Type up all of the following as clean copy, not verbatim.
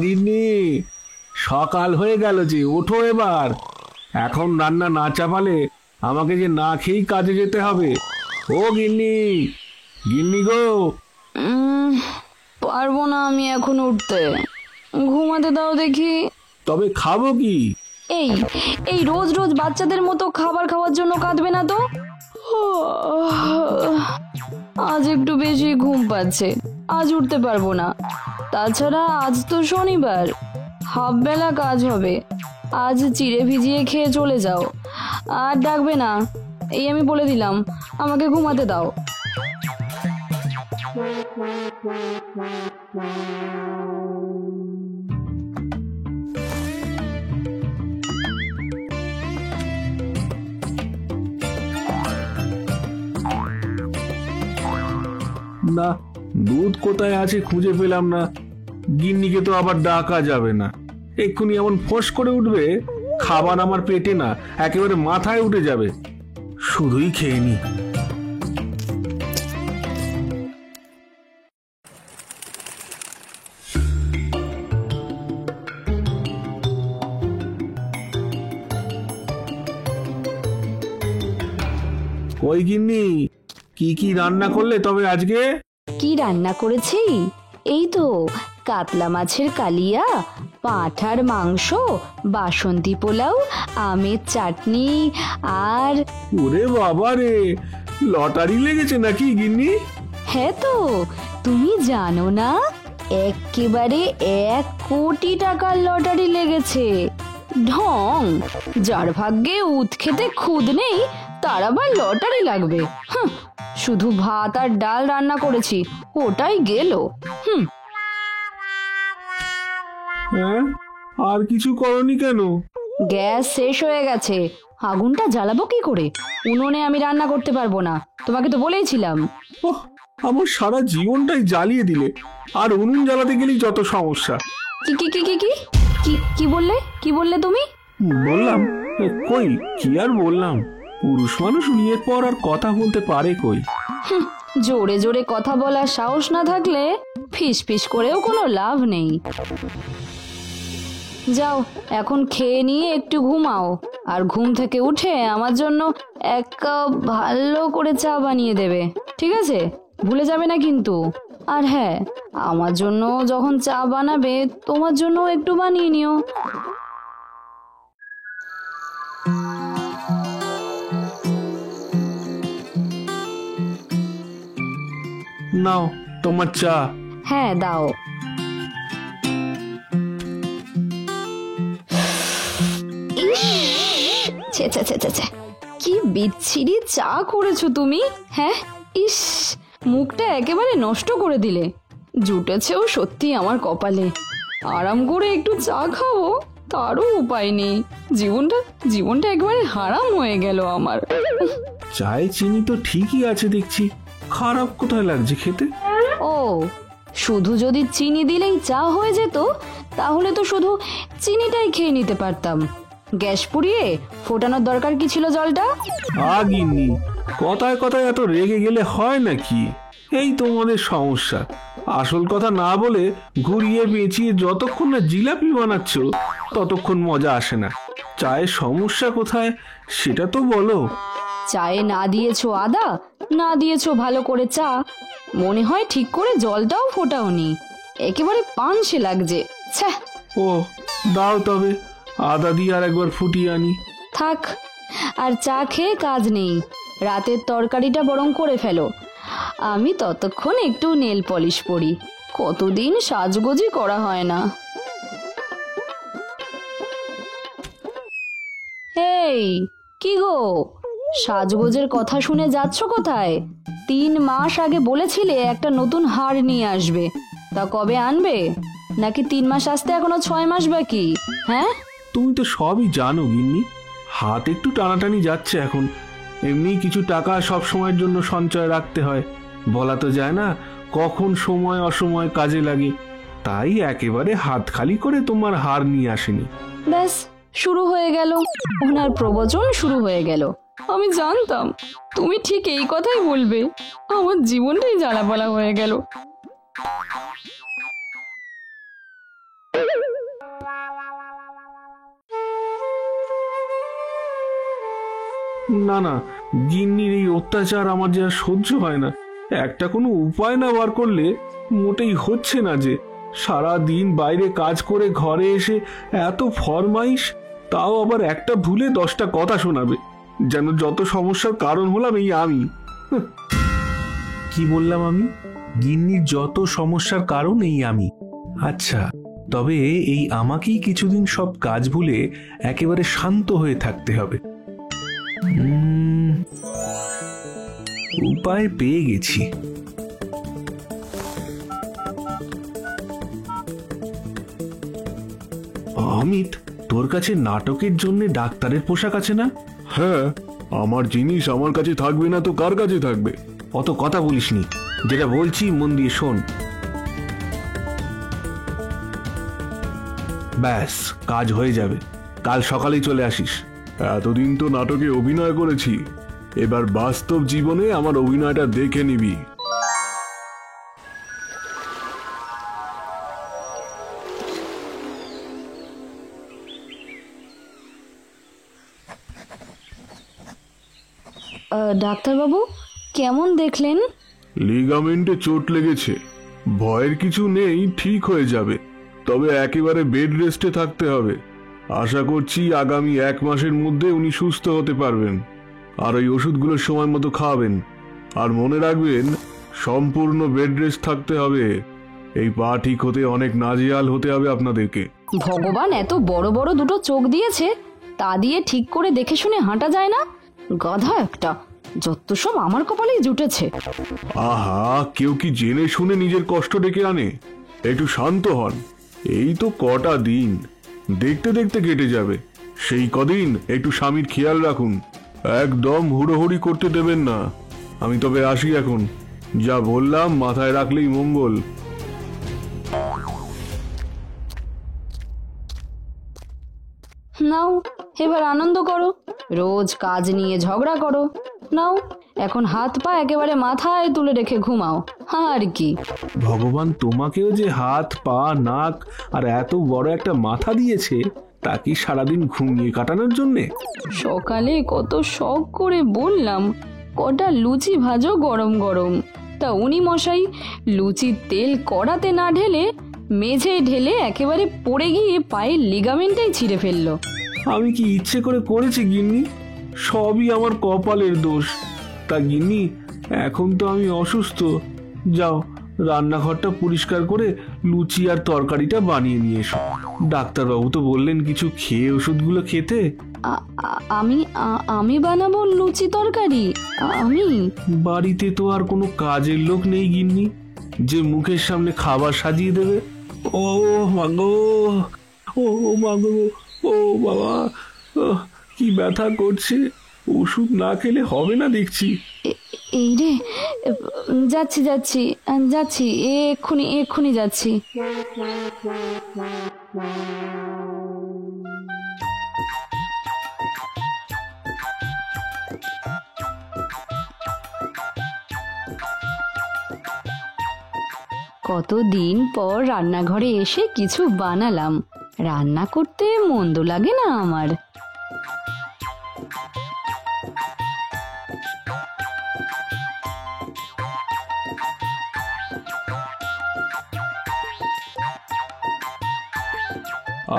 গিন্নি, সকাল হয়ে গেল যে, ওঠো এবার। এখন রান্না না চাপালে আমাকে যে না খেয়েই কাজে যেতে হবে। ও গিন্নি, গিন্নি গো। পারবো না আমি এখন উঠতে, ঘুমাতে দাও দেখি। তবে খাবো কি? এই এই রোজ রোজ বাচ্চাদের মতো খাবার খাওয়ার জন্য কাঁদবে না তো। আজ একটু বেশি ঘুম পাচ্ছে, আজ উঠতে পারবো না। তাছাড়া আজ তো শনিবার, হাফ বেলা কাজ হবে। আজ চিড়ে ভিজিয়ে খেয়ে চলে যাও, আর ডাকবে না, এই আমি বলে দিলাম। আমাকে ঘুমাতে দাও। না, দুধ কোথায় আছে খুঁজে পেলাম না। গিন্নিকে তো আবার ডাকা যাবে না, এক্ষুনি এমন ফোঁস করে উঠবে, খাবার আমার পেটে না, একেবারে মাথায় উঠে যাবে। শুধুই খেয়ে নি। ওই গিন্নি, কি কি রান্না করলে তবে আজকে? কি রান্না করেছি? এই তো কাতলা মাছের কালিয়া, পাঁঠার মাংস, বাসন্তী পোলাও, আমের চাটনি, আর ওরে বাবা রে, লটারি লেগেছে নাকি গিন্নি? হ্যাঁ তো, তুমি জানো না, একেবারে 1 কোটি টাকার লটারি লেগেছে। ঢং, যার ভাগ্যে উত খেতে খুদ নেই তার আবার লটারি লাগবে। শুধু ভাত আর ডাল রান্না করেছি, ওটাই গেল। হ্যাঁ, আর কিছু করনি কেন? গ্যাস শেষ হয়ে গেছে, আগুনটা জ্বালাবো কি করে? উনুনে আমি রান্না করতে পারবো না, তোমাকে তো বলেইছিলাম। ওহ, আমার সারা জীবনটাই জ্বালিয়ে দিলে। আর উনুন জ্বালাতে গেলেই যত সমস্যা। কি কি কি কি কি কি কি বললে? কি বললে তুমি? বললাম কই, কি আর বললাম, পুরুষ মানুষ বিয়ের পর আর কথা বলতে পারে কই? জোরে জোরে কথা বলার সাহস না থাকলে ফিস ফিস করেও কোনো লাভ নেই। যাও, এখন খেয়ে নিয়ে একটু ঘুমাও, আর ঘুম থেকে উঠে আমার জন্য 1 কাপ ভালো করে চা বানিয়ে দেবে, ঠিক আছে? ভুলে যাবে না কিন্তু। আর হ্যাঁ, আমার জন্য যখন চা বানাবে তোমার জন্য একটু বানিয়ে নিও। নাও তোমার চা। হ্যাঁ দাও। কি বিচ্ছিরি চা করেছো তুমি! হ্যাঁ, ইস, মুখটা একেবারে নষ্ট করে দিলে। জুটেছেও সত্যি আমার কপালে। আরাম করে একটু চা খাবো তারও উপায় নেই। জীবনটা একেবারে হারাম হয়ে গেল আমার। চায়ে চিনি তো ঠিকই আছে দেখছি, খারাপ কোথায় লাগছে খেতে? ও, শুধু যদি চিনি দিলেই চা হয়ে যেত তাহলে তো শুধু চিনিটাই খেয়ে নিতে পারতাম। গ্যাস পুড়িয়ে ফোটানোর দরকার কি ছিল জলটা? গিন্নি, কথায় কথায় এত রেগে গেলে হয় নাকি? এই তোমাদের সমস্যা। আসল কথা না বলে ঘুরিয়ে পেঁচিয়ে যতক্ষণ না জিলাপি বানাচ্ছ ততক্ষণ মজা আসে না। চায়ের সমস্যা কোথায় সেটা তো বলো। চায়ে না দিয়েছো আদা, না দিয়েছো ভালো করে চা, মনে হয় ঠিক করে জলটাও ফোটাওনি। একেবারে পানসে লাগছে। ছ্যাঃ। ও, দাও তবে আদা দিয়ে আর একবার ফুটিয়ে আনি। থাক, আর চা খেয়ে কাজ নেই, রাতের তরকারিটা বরং করে ফেলো। আমি ততক্ষণ একটু নেল পলিশ পরি, কতদিন সাজগোজি করা হয় না। এই, কি গো, সাজগোজের কথা শুনে যাচ্ছ কোথায়? 3 মাস আগে বলেছিলে একটা নতুন হার নিয়ে আসবে, তা কবে আনবে? নাকি 3 মাস আসতে এখনো 6 মাস বাকি? হ্যাঁ, তুমি তো সবই জানো গিন্নি, হাত একটু টানাটানি যাচ্ছে এখন। এমনি কিছু টাকা সব সময়ের জন্য সঞ্চয় রাখতে হয়, বলা তো যায় না কখন সময় অসময় কাজে লাগে। তাই একেবারে হাত খালি করে তোমার হার নিয়ে আসেনি। ব্যাস, শুরু হয়ে গেল, ওনার প্রবচন শুরু হয়ে গেল। আমি জানতাম তুমি ঠিক এই কথাই বলবে। আমার জীবনটাই জ্বালাপালা হয়ে গেল। না না, গিন্নির এই অত্যাচার আমার যে আর সহ্য হয় না। একটা কোনো উপায় না বার করলে মোটেই হচ্ছে না। যে সারা দিন বাইরে কাজ করে ঘরে এসে এত ফরমাইশ, তাও আবার একটা ভুলে 10টা কথা শোনাবে, যেন যত সমস্যার কারণ হলাম এই আমি। কি বললাম আমি? গিন্নির যত সমস্যার কারণ এই আমি। আচ্ছা, তবে এই আমাকেই কিছুদিন সব কাজ ভুলে একেবারে শান্ত হয়ে থাকতে হবে। উপায় পেয়ে গেছি। অমিত, তোর কাছে নাটকের জন্য ডাক্তারের পোশাক আছে না? হ্যাঁ, আমার জিনিস আমার কাছে থাকবে না তো কার কাছে থাকবে? অত কথা বলিসনি, যেটা বলছি মন দিয়ে শোন। ব্যাস, কাজ হয়ে যাবে। কাল সকালেই চলে আসিস। এতদিন তো নাটকে অভিনয় করেছি, এবার বাস্তব জীবনে আমার অভিনয়টা দেখে নিবি। ডাক্তারবাবু, কেমন দেখলেন? লিগামেন্টে চোট লেগেছে, ভয়ের কিছু নেই, ঠিক হয়ে যাবে। তবে একেবারে বেড রেস্টে থাকতে হবে। আশা করছি আগামী 1 মাসের মধ্যে উনি সুস্থ হতে পারবেন। আর ওই ওষুধগুলো সময় মতো খাওয়াবেন। আর মনে রাখবেন, সম্পূর্ণ বেড রেস্ট থাকতে হবে। এই পা ঠিক হতে অনেক নাজেহাল হতে হবে আপনাদেরকে। ভগবান এত বড় বড় দুটো চোখ দিয়েছে, তা দিয়ে ঠিক করে দেখে শুনে হাঁটা যায় না? গাধা একটা, যত সব আমার কপালেই জুটেছে। আহা, কেউ কি জেনে শুনে নিজের কষ্ট ডেকে আনে? একটু শান্ত হন। এই তো কটা দিন, দেখতে দেখতে কেটে যাবে। সেই কদিন একটু স্বামীর খেয়াল রাখুন, একদম হুড়োহুড়ি করতে দেবেন না। আমি তবে আসি এখন। যা বললাম মাথায় রাখলেই মঙ্গল। নাও, এবার আনন্দ করো। রোজ কাজ নিয়ে ঝগড়া করো। নাও, এখন হাত পা একেবারে মাথায় তুলে রেখে ঘুমাও। আর কি, ভগবান তোমাকেও যে হাত পা নাক আর এত বড় একটা মাথা দিয়েছে, তা কি সারাদিন ঘুমিয়ে কাটানোর জন্যে? সকালে কত শখ করে বললাম কটা লুচি ভাজো গরম গরম, তা উনি মশাই লুচির তেল কড়াতে না ঢেলে মেঝে ঢেলে একেবারে পড়ে গিয়ে পায়ের লিগামেন্টটাই ছিঁড়ে ফেললো। আমি কি ইচ্ছে করে করেছি গিন্নি? সবই আমার কপালের দোষ। তা গিন্নি, এখন তো আমি অসুস্থ। যাও, রান্নাঘরটা পরিষ্কার করে লুচি আর তরকারিটা বানিয়ে নিয়ে এসো। ডাক্তারবাবু তো বললেন কিছু খেয়ে ওষুধগুলো খেতে। আমি বানাবো লুচি তরকারি? আমি? বাড়িতে তো আর কোনো কাজের লোক নেই গিন্নি, যে মুখের সামনে খাবার সাজিয়ে দেবে। ও মাগো, ও মাগো, ও বাবা, কি ব্যথা করছে! ওষুধ না খেলে হবে না দেখছি। এই রে, যাচ্ছি যাচ্ছি যাচ্ছি, এক্ষুনি এক্ষুনি যাচ্ছি। কতদিন পর রান্নাঘরে এসে কিছু বানালাম। রান্না করতে মন্দ লাগে না আমার।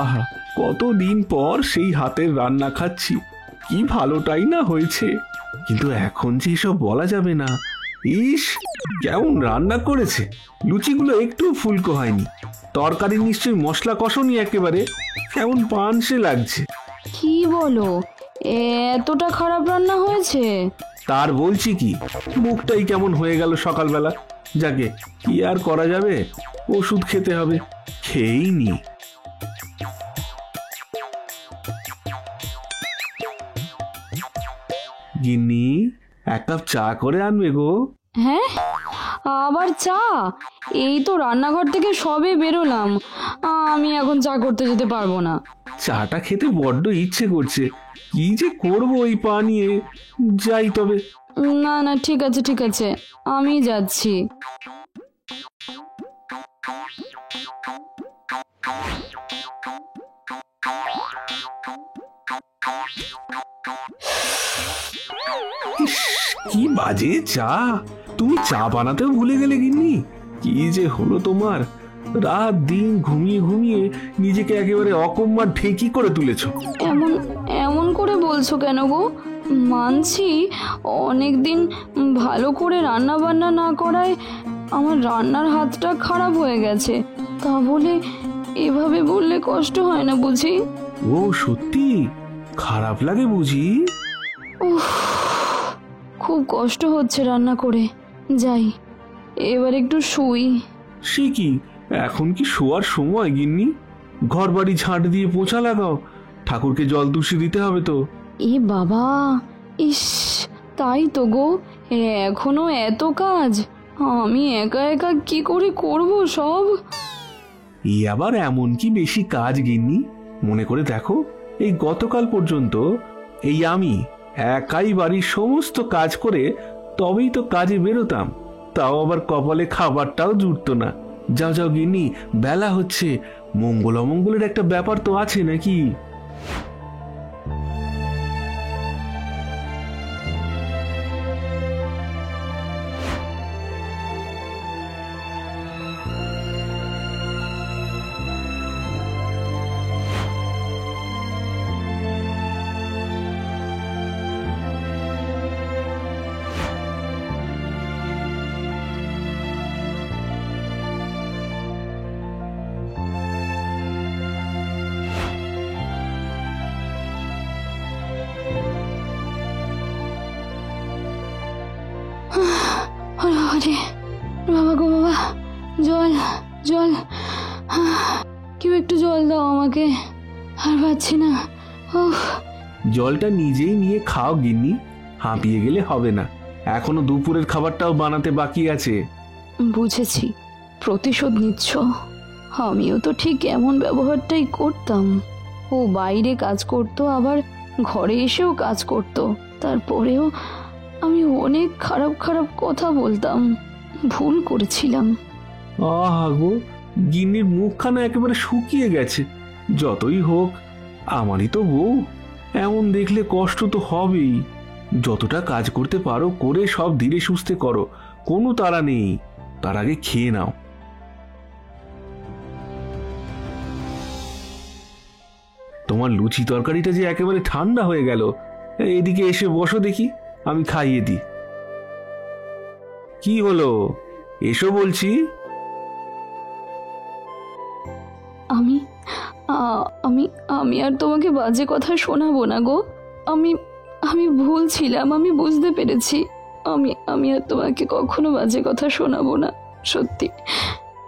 আহা, কতদিন পর সেই হাতের রান্না খাচ্ছি, কি ভালোটাই না হয়েছে। কিন্তু এখন যে এসব বলা যাবে না। ইস, কেমন রান্না করেছে! লুচিগুলো একটু ফুলকো হয়নি। তরকারি নিশ্চয়ই মশলা কষনি একেবারে, কেমন পানসে লাগছে। কি বলো, এতটা খারাপ রান্না হয়েছে? তার বলছি কি, মুখটাই কেমন হয়ে গেল সকালবেলা। যাকে, কি আর করা যাবে, ওষুধ খেতে হবে। খেয়েই নি। গিন্নি, 1 কাপ চা করে আনবে গো। হ্যাঁ, আবার চা? এই তো রান্নাঘর থেকে সবে বেরোলাম, আমি এখন চা করতে যেতে পারবো না। চাটা খেতে বড্ড ইচ্ছে করছে, কি যে করবো এই পা নিয়ে। যাই তবে। না না, ঠিক আছে ঠিক আছে, আমি যাচ্ছি। কি বাজে চা! তুমি চা বানাতেও ভুলে গেলে গিন্নি? কি যে হলো তোমার! রাত দিন ঘুমিয়ে ঘুমিয়ে নিজেকে একেবারে অকম্মার ঢেকি করে তুলেছ। এমন এমন করে বলছো কেন গো? মানছি অনেকদিন ভালো করে রান্না বান্না না করায় আমার রান্নার হাতটা খারাপ হয়ে গেছে, তা বলে এভাবে বললে কষ্ট হয় না বুঝি? ও সত্যি খারাপ লাগে বুঝি? উফ, খুব কষ্ট হচ্ছে রান্না করে। যাই, এবার একটু শুই। সে কি, এখন কি শোয়ার সময় গিন্নি? ঘর বাড়ি ঝাঁট দিয়ে পোঁছা লাগাও, ঠাকুরকে জল তুলসী দিতে হবে তো। এ বাবা, ইস, তাই তো গো, এখনো এত কাজ। আমি একা একা কি করে করব সব? এই আবার এমন কি বেশি কাজ গিন্নি? মনে করে দেখো, এই গতকাল পর্যন্ত এই আমি একাই বাড়ির সমস্ত কাজ করে তবেই তো কাজে বেরোতাম, তাও আবার কপালে খাবারটাও জুটতো না। যাও যাও গিন্নি, বেলা হচ্ছে, মঙ্গল অমঙ্গলের একটা ব্যাপার তো আছে নাকি? আরে বাবা গো বাবা, জল জল, কেউ একটু জল দাও আমাকে, আর পাচ্ছি না। উফ, জলটা নিজেই নিয়ে খাও গিন্নি, হাঁপিয়ে গেলে হবে না। এখনো দুপুরের খাবারটাও বানাতে বাকি আছে। বুঝেছি, প্রতিশোধ নিচ্ছ। আমিও তো ঠিক এমন ব্যবহারটাই করতাম। ও বাইরে কাজ করতো, আবার ঘরে এসেও কাজ করতো, তারপরেও আমি অনেক খারাপ খারাপ কথা বলতাম। ভুল করেছিলাম। আহা গো, গিন্নির মুখখানা একেবারে শুকিয়ে গেছে। যতই হোক আমারই তো বউ, এমন দেখলে কষ্ট তো হবেই। যতটা কাজ করতে পারো করে সব ধীরে সুস্থে করো, কোনো তাড়া নেই। তার আগে খেয়ে নাও। তোমার লুচি তরকারিটা যে একেবারে ঠান্ডা হয়ে গেল। এদিকে এসে বসো দেখি, আমি খাইয়ে দিই। কি হলো, এসো বলছি। আমি আমি আমি আর তোমাকে বাজে কথা শোনাবো না গো। আমি আমি ভুল ছিলাম, আমি বুঝতে পেরেছি। আমি আর তোমাকে কখনো বাজে কথা শোনাবো না, সত্যি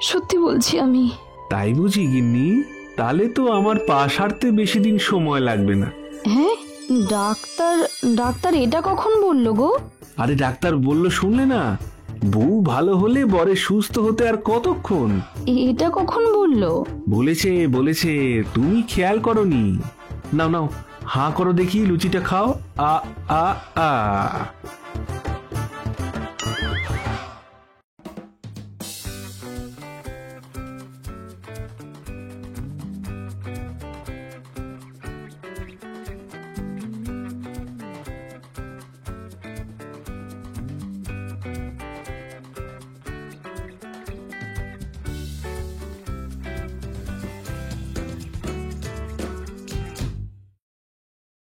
সত্যি বলছি আমি। তাই বুঝি গিন্নি? তাহলে তো আমার পা সারতে বেশি দিন সময় লাগবে না। হ্যাঁ, ডাক্তার ডাক্তার এটা কখন বললো গো? আরে ডাক্তার বলল শুনলে না? বউ ভালো হলে বরে সুস্থ হতে আর কতক্ষণ। এটা কখন বললো? বলেছে বলেছে, তুমি খেয়াল করনি। নাও নাও, হাঁ করো দেখি, লুচিটা খাও। আ আ আ